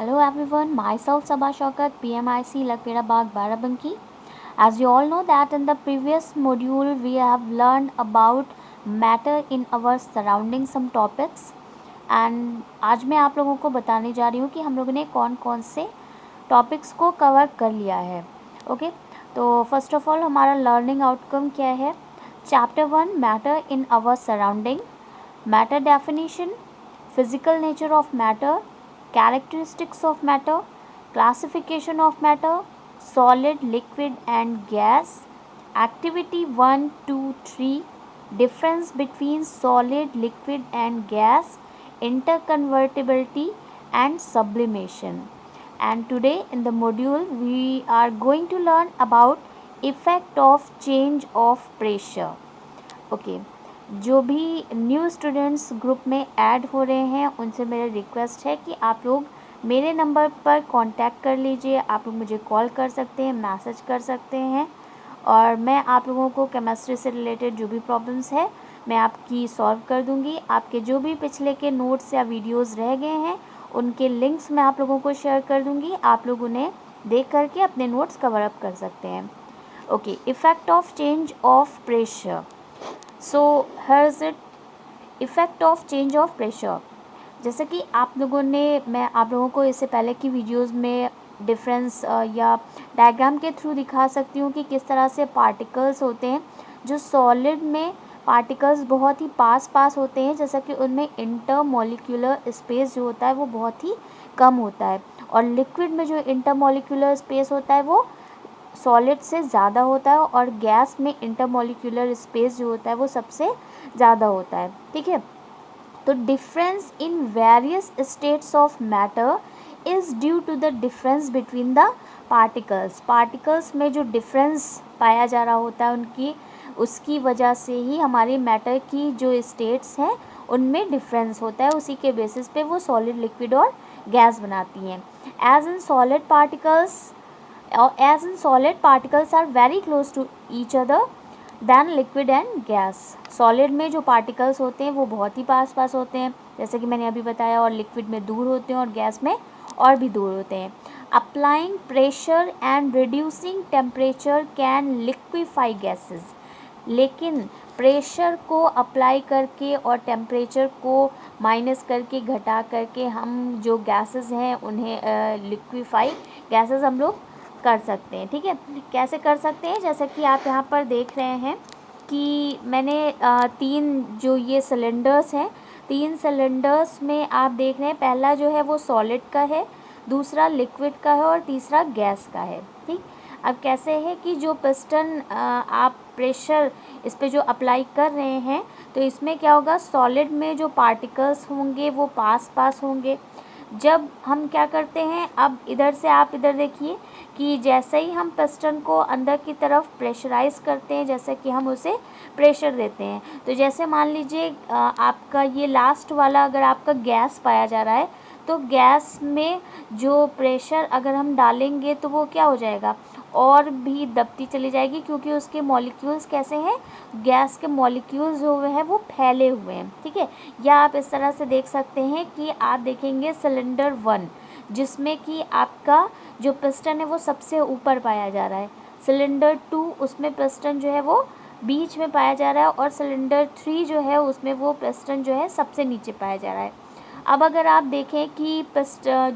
Hello everyone, myself Sabha Shaukat, PMIC Lakpirabad Barabanki. As you all know that in the previous module we have learned about matter in our surrounding some topics and आज मैं आप लोगों को बताने जा रही हूँ कि हम लोगों ने कौन कौन से टॉपिक्स को कवर कर लिया है. ओके, तो फर्स्ट ऑफ ऑल हमारा लर्निंग आउटकम क्या है. Chapter 1 matter in our surrounding, matter definition, physical nature of matter, characteristics of matter, classification of matter, solid, liquid and gas, activity 1, 2, 3, difference between solid, liquid and gas, interconvertibility and sublimation. And today in the module we are going to learn about effect of change of pressure. Okay, जो भी new students group में add हो रहे हैं उनसे मेरा request है कि आप लोग मेरे नंबर पर कांटेक्ट कर लीजिए. आप लोग मुझे कॉल कर सकते हैं, मैसेज कर सकते हैं और मैं आप लोगों को केमिस्ट्री से रिलेटेड जो भी प्रॉब्लम्स है मैं आपकी सॉल्व कर दूंगी. आपके जो भी पिछले के नोट्स या वीडियोस रह गए हैं उनके लिंक्स मैं आप लोगों को शेयर कर दूंगी. आप लोग उन्हें देख करके अपने नोट्स कवर अप कर सकते हैं. Okay, effect of change of pressure. So here is it, effect of change of pressure. जैसे कि आप लोगों ने, मैं आप लोगों को इससे पहले की वीडियोस में डिफरेंस या डायग्राम के थ्रू दिखा सकती हूँ कि किस तरह से पार्टिकल्स होते हैं. जो सॉलिड में पार्टिकल्स बहुत ही पास होते हैं, जैसा कि उनमें इंटरमॉलिक्यूलर स्पेस जो होता है वो बहुत ही कम होता है, और लिक्विड में जो इंटरमॉलिक्यूलर स्पेस होता है वो सॉलिड से ज़्यादा होता है, और गैस में इंटरमॉलिक्यूलर स्पेस जो होता है वो सबसे ज़्यादा होता है. ठीक है, तो difference in various states of matter is due to the difference between the particles में जो डिफरेंस पाया जा रहा होता है उसकी वजह से ही हमारे मैटर की जो स्टेट्स हैं उनमें डिफरेंस होता है. उसी के बेसिस पे वो सॉलिड, लिक्विड और गैस बनाती हैं. As in solid particles are very close to each other than liquid and gas. Solid में जो पार्टिकल्स होते हैं वो बहुत ही पास होते हैं, जैसे कि मैंने अभी बताया, और लिक्विड में दूर होते हैं और गैस में और भी दूर होते हैं. Applying pressure and reducing temperature can liquefy gases. लेकिन प्रेशर को अप्लाई करके और टेम्परेचर को माइनस करके, घटा करके हम जो गैसेस हैं उन्हें लिक्विफाई गैसेस हम लोग कर सकते हैं. ठीक है, कैसे कर सकते हैं, जैसे कि आप यहाँ पर देख रहे हैं कि मैंने 3 जो ये सिलेंडर्स हैं, 3 सिलेंडर्स में आप देख रहे हैं, पहला जो है वो सॉलिड का है, दूसरा लिक्विड का है और तीसरा गैस का है. ठीक, अब कैसे है कि जो पिस्टन आप प्रेशर इस पे जो अप्लाई कर रहे हैं तो इसमें क्या होगा, सॉलिड में जो पार्टिकल्स होंगे वो पास होंगे. जब हम क्या करते हैं, अब इधर से आप इधर देखिए कि जैसे ही हम पिस्टन को अंदर की तरफ प्रेशराइज करते हैं, जैसे कि हम उसे प्रेशर देते हैं, तो जैसे मान लीजिए आपका ये लास्ट वाला अगर आपका गैस पाया जा रहा है तो गैस में जो प्रेशर अगर हम डालेंगे तो वो क्या हो जाएगा, और भी दबती चली जाएगी, क्योंकि उसके मॉलिक्यूल्स कैसे हैं, गैस के मॉलिक्यूल्स जो हुए हैं वो फैले हुए हैं. ठीक है, या आप इस तरह से देख सकते हैं कि आप देखेंगे सिलेंडर 1 जिसमें कि आपका जो पिस्टन है वो सबसे ऊपर पाया जा रहा है, सिलेंडर 2 उसमें पिस्टन जो है वो बीच में पाया जा रहा है, और सिलेंडर 3 जो है उसमें वो पिस्टन जो है सबसे नीचे पाया जा रहा है. अब अगर आप देखें कि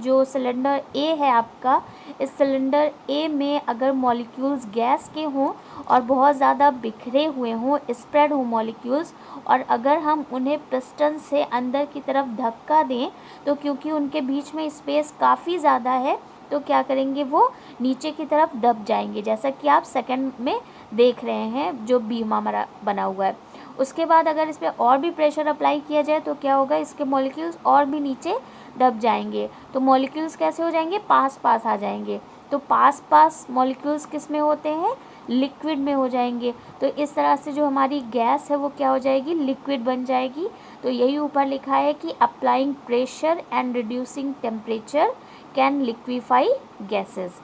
जो सिलेंडर ए है आपका, इस सिलेंडर ए में अगर मॉलिक्यूल्स गैस के हों और बहुत ज़्यादा बिखरे हुए हों, स्प्रेड हो मॉलिक्यूल्स, और अगर हम उन्हें पिस्टन से अंदर की तरफ धक्का दें तो क्योंकि उनके बीच में स्पेस काफ़ी ज़्यादा है तो क्या करेंगे, वो नीचे की तरफ दब जाएंगे, जैसा कि आप सेकंड में देख रहे हैं जो बीम हमारा बना हुआ है. उसके बाद अगर इस पर और भी प्रेशर अप्लाई किया जाए तो क्या होगा, इसके मॉलिक्यूल्स और भी नीचे दब जाएंगे, तो मॉलिक्यूल्स कैसे हो जाएंगे, पास आ जाएंगे. तो पास मॉलिक्यूल्स किस में होते हैं, लिक्विड में हो जाएंगे. तो इस तरह से जो हमारी गैस है वो क्या हो जाएगी, लिक्विड बन जाएगी. तो यही ऊपर लिखा है कि applying pressure and reducing temperature can liquefy gases.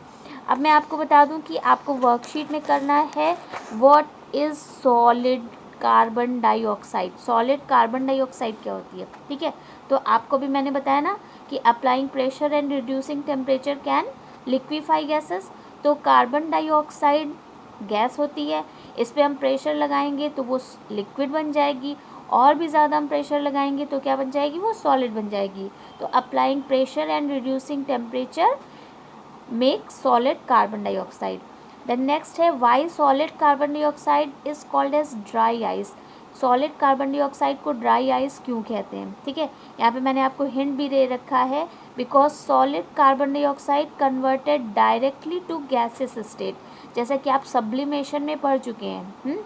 अब मैं आपको बता दूं कि आपको वर्कशीट में करना है what is solid carbon dioxide. Solid carbon dioxide क्या होती है, ठीक है. तो आपको भी मैंने बताया ना कि applying pressure and reducing temperature can liquefy gases. तो कार्बन डाइऑक्साइड गैस होती है, इस पर हम प्रेशर लगाएंगे तो वो लिक्विड बन जाएगी, और भी ज़्यादा हम प्रेशर लगाएंगे तो क्या बन जाएगी, वो सॉलिड बन जाएगी। तो applying pressure and reducing temperature make solid carbon dioxide. Then next है why solid carbon dioxide is called as dry ice. Solid carbon dioxide को ड्राई आइस क्यों कहते हैं, ठीक है, यहाँ पे मैंने आपको हिंट भी दे रखा है, because solid carbon dioxide converted directly to gases state. जैसे कि आप सब्लिमेशन में पढ़ चुके हैं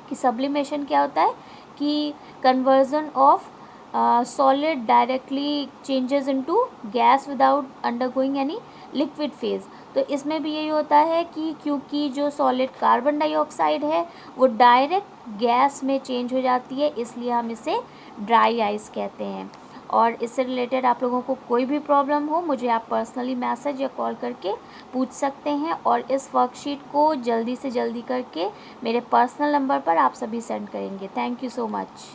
कि सब्लिमेशन क्या होता है, कि conversion of solid directly changes into gas without undergoing any liquid phase. तो इसमें भी यही होता है कि क्योंकि जो सॉलिड कार्बन डाइऑक्साइड है वो डायरेक्ट गैस में चेंज हो जाती है, इसलिए हम इसे ड्राई आइस कहते हैं। और इससे रिलेटेड आप लोगों को कोई भी प्रॉब्लम हो, मुझे आप पर्सनली मैसेज या कॉल करके पूछ सकते हैं, और इस वर्कशीट को जल्दी से जल्दी करके मेरे पर्सनल नंबर पर आप सभी सेंड करेंगे। Thank you so much.